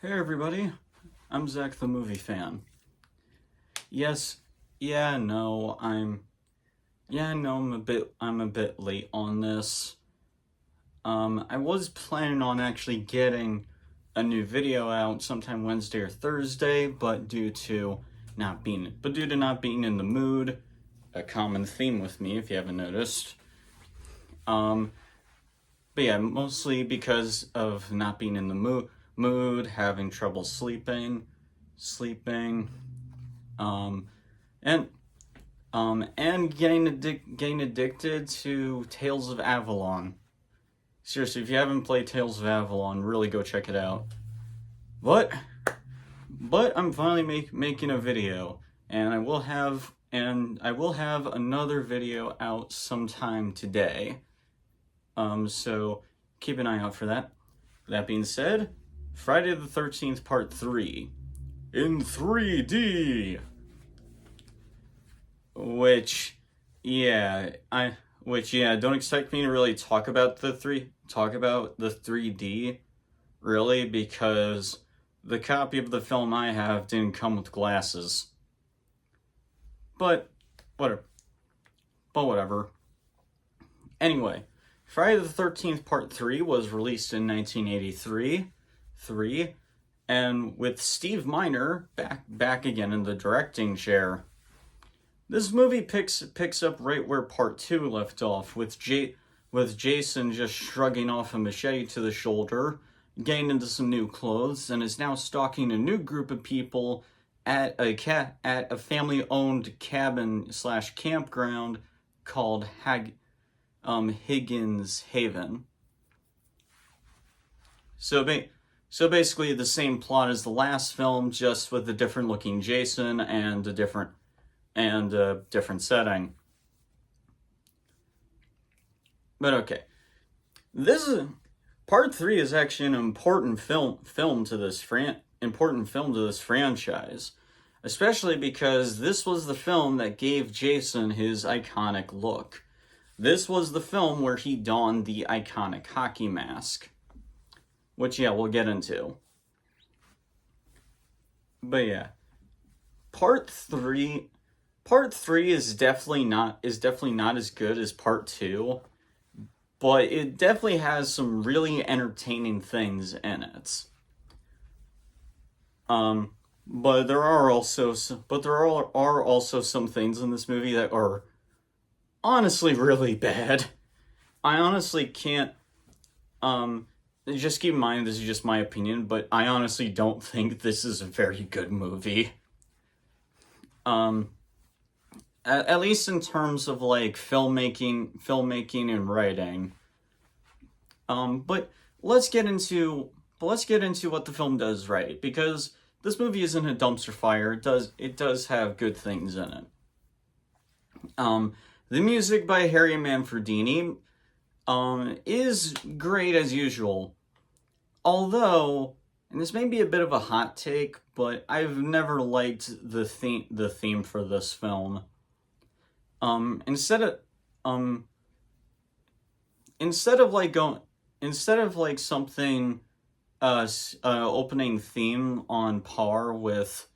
Hey everybody, I'm Zach the Movie Fan. Yes, yeah, no, I'm a bit late on this. I was planning on actually getting a new video out sometime Wednesday or Thursday, but due to not being in the mood, a common theme with me if you haven't noticed. Um, but yeah, mostly because of not being in the mood, having trouble sleeping, um, and and getting addicted to Tales of Avalon. Seriously, if you haven't played Tales of Avalon, really go check it out. But I'm finally making a video, and I will have another video out sometime today. So keep an eye out for that. That being said, Friday the 13th Part 3 in 3D. Which, yeah, don't expect me to really talk about the 3D, really, because the copy of the film I have didn't come with glasses. But, whatever. Anyway, Friday the 13th Part 3 was released in 1983, and with Steve Miner back again in the directing chair. This movie picks up right where Part 2 left off, with Jason just shrugging off a machete to the shoulder, getting into some new clothes, and is now stalking a new group of people at a family-owned cabin/campground called Higgins Haven. So basically the same plot as the last film, just with a different looking Jason and a different setting. But okay, this is Part 3 is actually an important film to this franchise, especially because this was the film that gave Jason his iconic look. This was the film where he donned the iconic hockey mask, which we'll get into. But yeah, Part 3 is definitely not as good as Part 2, but it definitely has some really entertaining things in it. But there are also some things in this movie that are honestly really bad. I honestly can't just keep in mind this is just my opinion, but I honestly don't think this is a very good movie. At least in terms of like filmmaking and writing. But let's get into what the film does right, because this movie isn't a dumpster fire. It does have good things in it. The music by Harry Manfredini is great as usual. Although, and this may be a bit of a hot take, but I've never liked the theme for this film. Instead of like something opening theme on par with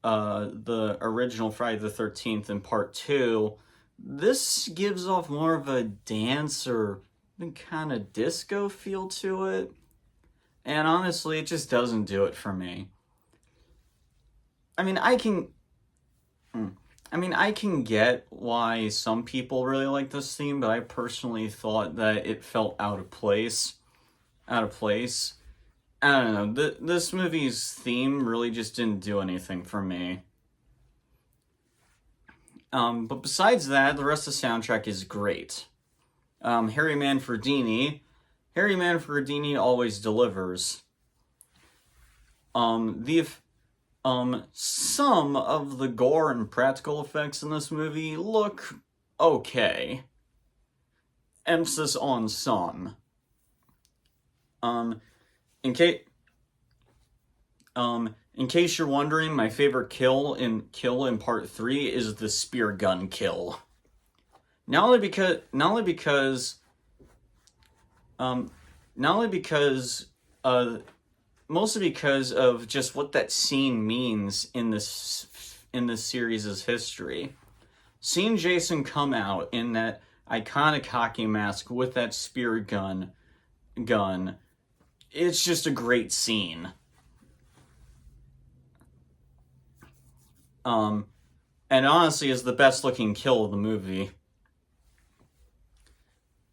the original Friday the 13th and Part 2, this gives off more of a dance or kind of disco feel to it. And honestly, it just doesn't do it for me. I mean, I can get why some people really like this theme, but I personally thought that it felt out of place. I don't know. This movie's theme really just didn't do anything for me. But besides that, the rest of the soundtrack is great. Harry Manfredini always delivers. Some of the gore and practical effects in this movie look okay. Emphasis on some. In case you're wondering, my favorite kill in Part 3 is the spear gun kill. Not only because because of just what that scene means in this series' history. Seeing Jason come out in that iconic hockey mask with that spear gun, it's just a great scene. And honestly is the best looking kill of the movie.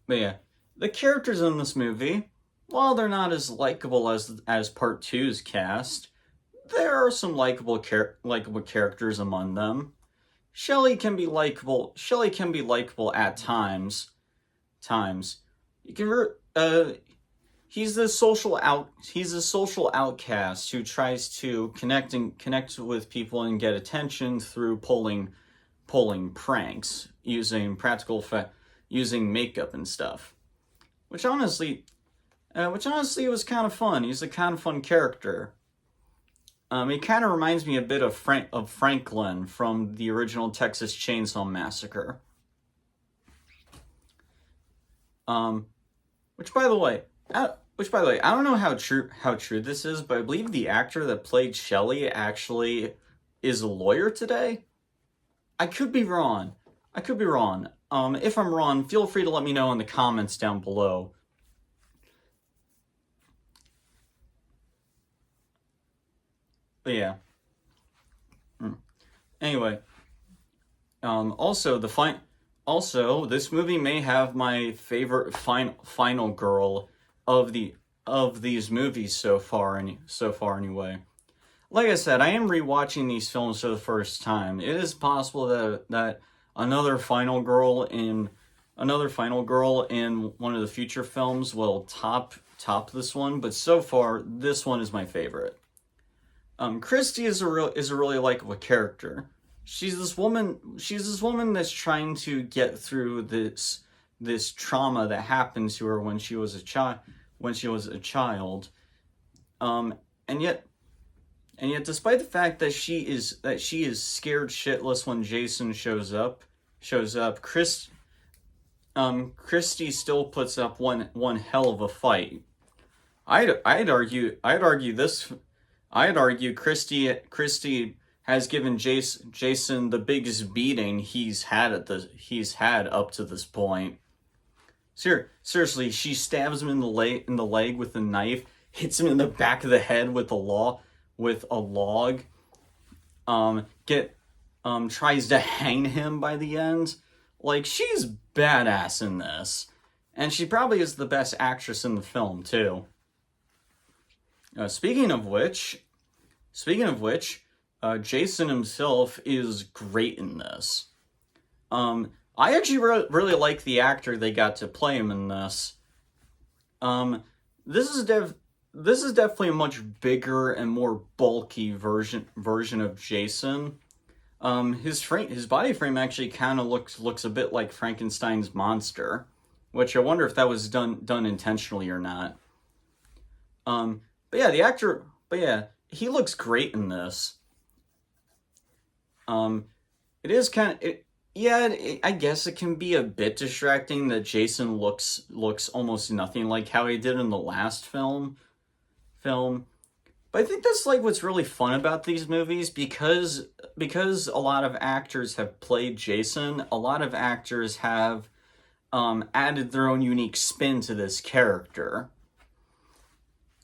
But yeah, the characters in this movie, while they're not as likable as Part 2's cast, there are some likable characters among them. Shelley can be likable at times. You can he's the social outcast who tries to connect with people and get attention through pulling pranks using using makeup and stuff, which honestly was kind of fun. He's a kind of fun character. He kind of reminds me a bit of Franklin from the original Texas Chainsaw Massacre. Which by the way, I don't know how true this is, but I believe the actor that played Shelley actually is a lawyer today. I could be wrong. If I'm wrong, feel free to let me know in the comments down below. But yeah. Anyway, also this movie may have my favorite final girl of these movies so far anyway. Like I said, I am rewatching these films for the first time. It is possible that another final girl in one of the future films will top this one, but so far this one is my favorite. Christy is a really likable character. She's this woman that's trying to get through this trauma that happened to her when she was a child. And yet despite the fact that she is scared shitless when Jason shows up, Christy still puts up one hell of a fight. I'd argue Christy has given Jason the biggest beating he's had up to this point. Seriously, she stabs him in the leg with a knife, hits him in the back of the head with a log. Tries to hang him by the end. Like, she's badass in this, and she probably is the best actress in the film too. Speaking of which, Jason himself is great in this. I actually really like the actor they got to play him in this. This is definitely a much bigger and more bulky version of Jason. His body frame actually kind of looks a bit like Frankenstein's monster, which I wonder if that was done intentionally or not. But yeah, he looks great in this. I guess it can be a bit distracting that Jason looks almost nothing like how he did in the last film. But I think that's like what's really fun about these movies, because a lot of actors have played Jason, a lot of actors have added their own unique spin to this character.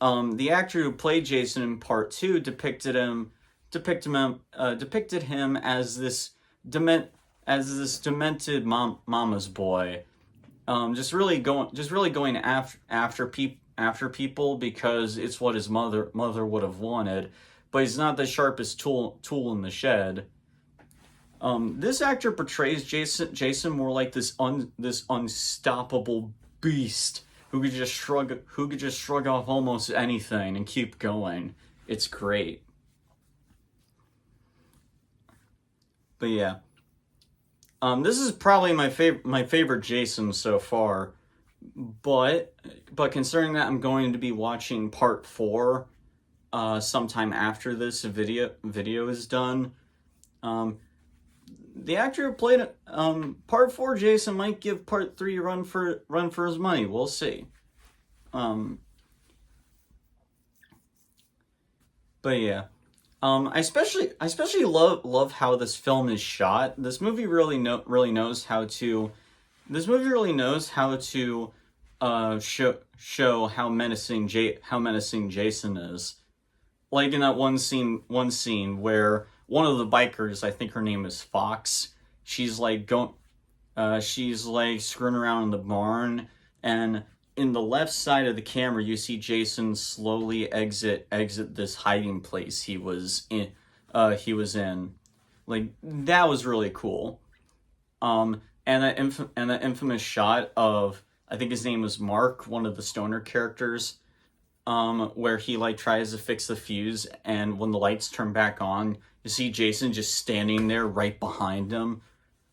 The actor who played Jason in Part 2 depicted him as this demented mama's boy, just really going after people because it's what his mother would have wanted, but he's not the sharpest tool in the shed. This actor portrays Jason more like this unstoppable beast who could just shrug off almost anything and keep going. It's great. But yeah, this is probably my favorite Jason so far. But considering that I'm going to be watching Part 4 sometime after this video is done, the actor who played Part 4 Jason might give Part 3 a run for his money. We'll see. But yeah. I especially love how this film is shot. This movie really knows how to. This movie really knows how to show how menacing Jason is. Like in that one scene where one of the bikers, I think her name is Fox, she's like going she's like screwing around in the barn, and in the left side of the camera, you see Jason slowly exit this hiding place he was in. Like that was really cool. And that infamous shot of, I think his name was Mark, one of the stoner characters, where he like tries to fix the fuse, and when the lights turn back on, you see Jason just standing there right behind him.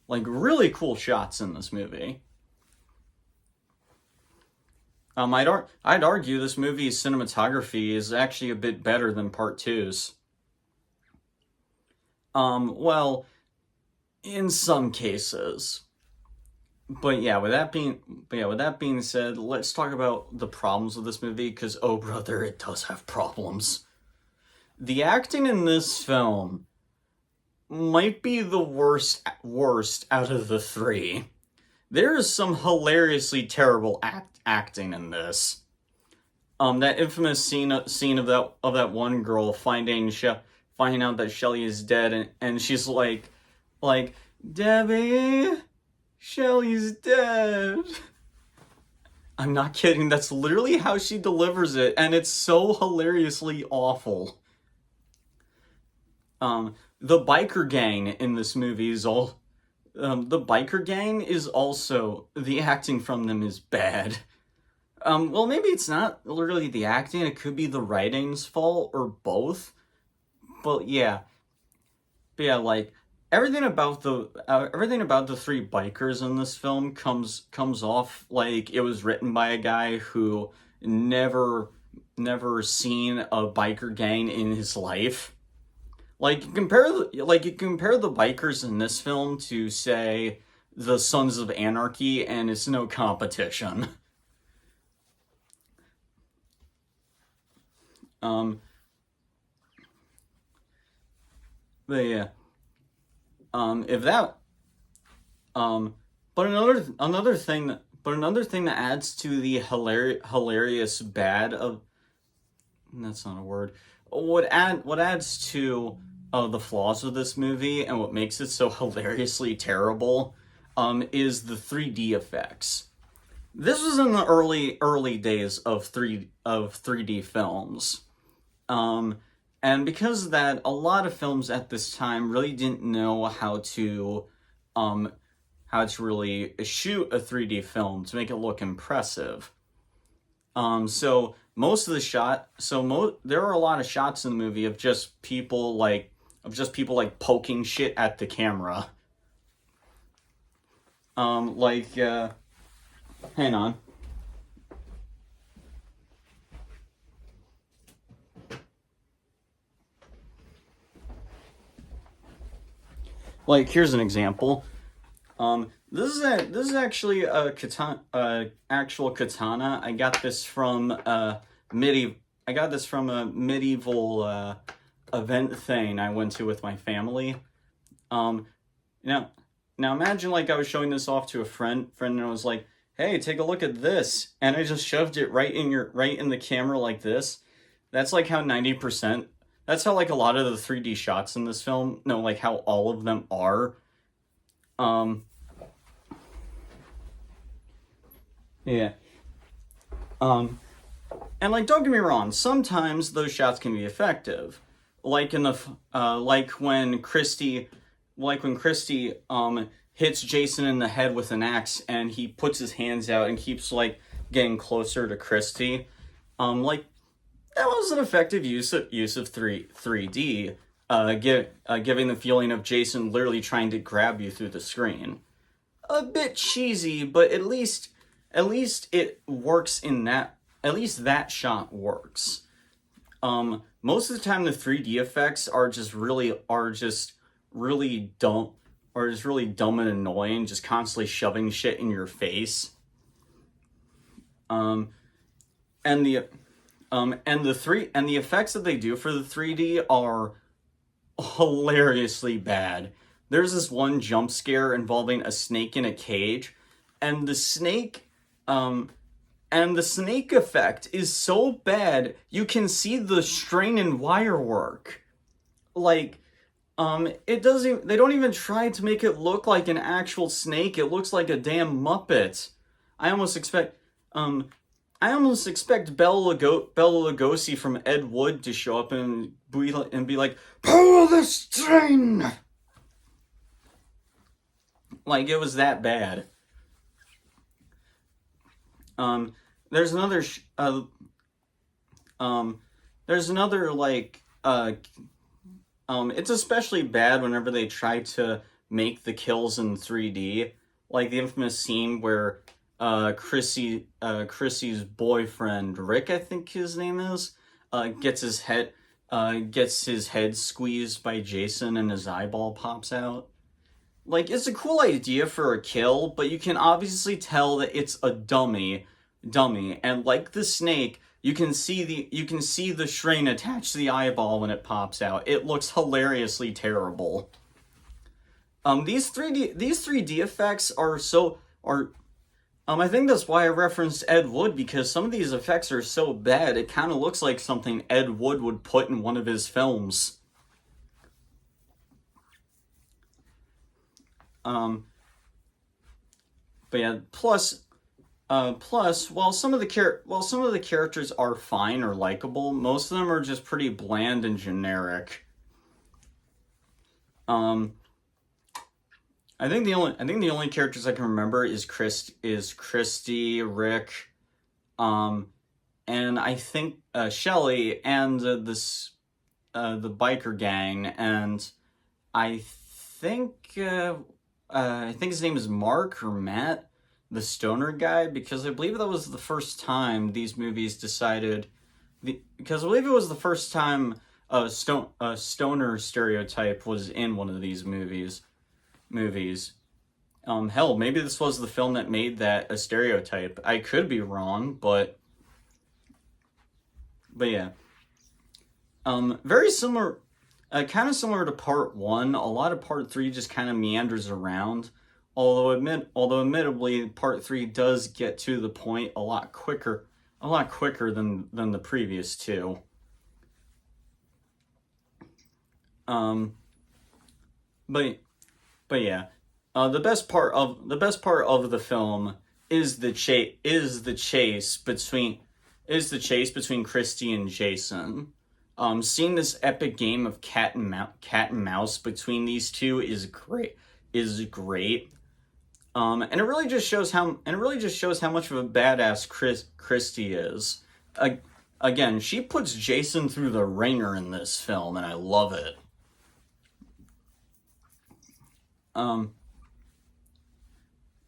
Like really cool shots in this movie. I'd argue this movie's cinematography is actually a bit better than Part Two's. Well, in some cases. With that being said, let's talk about the problems with this movie, because oh brother, it does have problems. The acting in this film might be the worst out of the three. There is some hilariously terrible acting in this. That infamous scene of that one girl finding out that Shelly is dead, and she's like Debbie, Shelly's dead. I'm not kidding. That's literally how she delivers it, and it's so hilariously awful. The biker gang in this movie is all. The biker gang is also, the acting from them is bad. Well, maybe it's not literally the acting. It could be the writing's fault or both. But yeah, like everything about the three bikers in this film comes off like it was written by a guy who never seen a biker gang in his life. Like you compare the bikers in this film to, say, the Sons of Anarchy, and it's no competition. Um, but yeah, if that, but another thing that adds to the hilarious bad of, that's not a word. What adds to the flaws of this movie and what makes it so hilariously terrible, is the 3D effects. This was in the early days of 3D films. And because of that, a lot of films at this time really didn't know how to really shoot a 3D film to make it look impressive. So most of the there are a lot of shots in the movie of just people like poking shit at the camera. Hang on. Like, here's an example. This is actually a actual katana. I got this from a medieval event thing I went to with my family. Um, now now imagine like I was showing this off to a friend, and I was like, "Hey, take a look at this," and I just shoved it right in the camera like this. That's like how 90%. That's how like a lot of the 3D shots in this film. No, like how all of them are. Um, yeah. Um, and like, don't get me wrong. Sometimes those shots can be effective, like in like when Christy hits Jason in the head with an axe, and he puts his hands out and keeps like getting closer to Christy. Like that was an effective use of 3D, giving the feeling of Jason literally trying to grab you through the screen. A bit cheesy, but at least it works in that. At least that shot works. Most of the time, the 3D effects are just really dumb, or just really dumb and annoying, just constantly shoving shit in your face. Um, and the And the effects that they do for the 3D are hilariously bad. There's this one jump scare involving a snake in a cage, and the snake, effect is so bad you can see the strain in wire work. Like, it doesn't. They don't even try to make it look like an actual snake. It looks like a damn Muppet. I almost expect, um, Bela Lugosi from Ed Wood to show up and be like, pull the string! Like, it was that bad. There's another, like, it's especially bad whenever they try to make the kills in 3D. Like the infamous scene where Chrissy's boyfriend, Rick, I think his name is, gets his head squeezed by Jason and his eyeball pops out. Like, it's a cool idea for a kill, but you can obviously tell that it's a dummy, and like the snake, you can see the strain attached to the eyeball when it pops out. It looks hilariously terrible. These 3D effects are I think that's why I referenced Ed Wood, because some of these effects are so bad, it kind of looks like something Ed Wood would put in one of his films. But yeah, plus, while some of the characters are fine or likable, most of them are just pretty bland and generic. I think the only characters I can remember is Christy, Rick, and I think Shelly and the biker gang, and I think his name is Mark or Matt, the stoner guy, because I believe that was the first time these movies decided, because I believe it was the first time a stoner stereotype was in one of these movies. Hell, maybe this was the film that made that a stereotype. I could be wrong, but yeah. Very similar, kind of similar to part 1. A lot of part 3 just kind of meanders around. Although admittedly, part 3 does get to the point a lot quicker than the previous two. But yeah, the best part of the film is the chase between Christy and Jason. Seeing this epic game of cat and mouse between these two is great. And it really just shows how much of a badass Christy is. Again, she puts Jason through the ringer in this film, and I love it.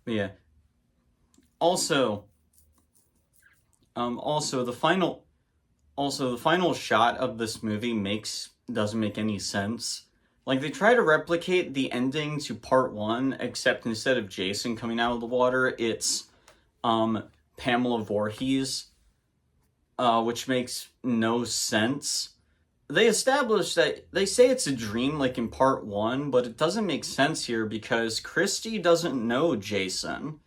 Yeah. Also, the final shot of this movie doesn't make any sense. Like, they try to replicate the ending to part 1, except instead of Jason coming out of the water, it's Pamela Voorhees, which makes no sense. They establish that they say it's a dream like in part 1, but it doesn't make sense here because Christy doesn't know Jason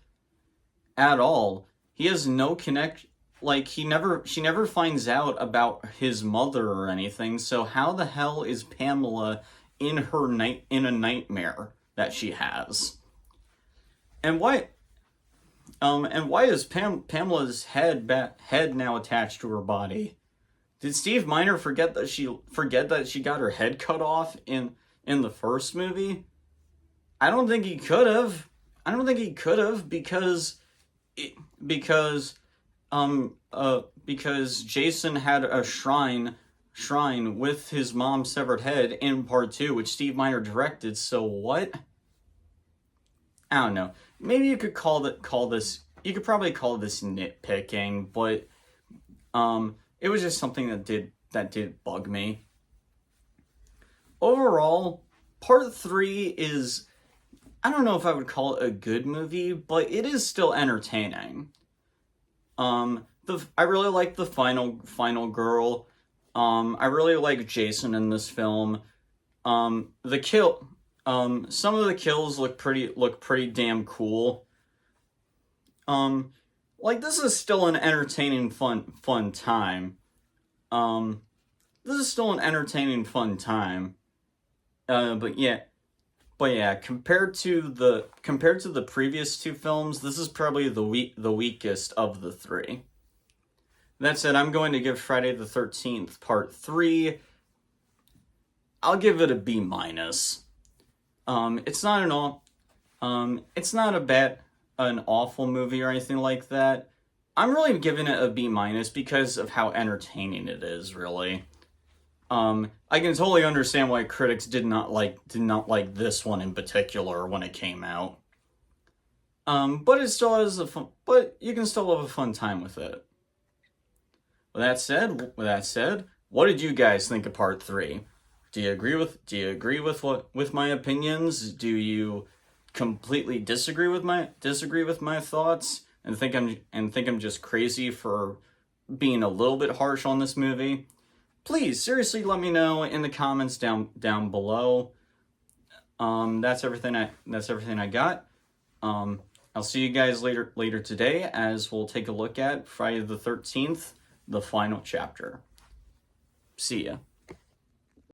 at all. He has no connection. Like, she never finds out about his mother or anything, so how the hell is Pamela in a nightmare that she has? And why is Pamela's head now attached to her body? Did Steve Miner forget that she got her head cut off in the first movie? I don't think he could have. because Jason had a shrine with his mom's severed head in part 2, which Steve Miner directed. So what? I don't know. Maybe you could you could probably call this nitpicking, but it was just something that did bug me. Overall, part 3 is, I don't know if I would call it a good movie, but it is still entertaining. I really like the final girl. I really like Jason in this film. The kill, some of the kills look pretty damn cool. Like this is still an entertaining, fun time. This is still an entertaining, fun time. But yeah, compared to the previous two films, this is probably the weakest of the three. That said, I'm going to give Friday the 13th Part 3. I'll give it a B minus. It's not it's not an awful movie or anything like that. I'm really giving it a B minus because of how entertaining it is, really. I can totally understand why critics did not like this one in particular when it came out. But it still has but you can still have a fun time with it. With that said, what did you guys think of Part 3? Do you agree with my opinions? Do you completely disagree with my thoughts and think I'm just crazy for being a little bit harsh on this movie? Please, seriously, let me know in the comments down below. That's everything I got. I'll see you guys later today as we'll take a look at Friday the 13th, the final chapter. See ya.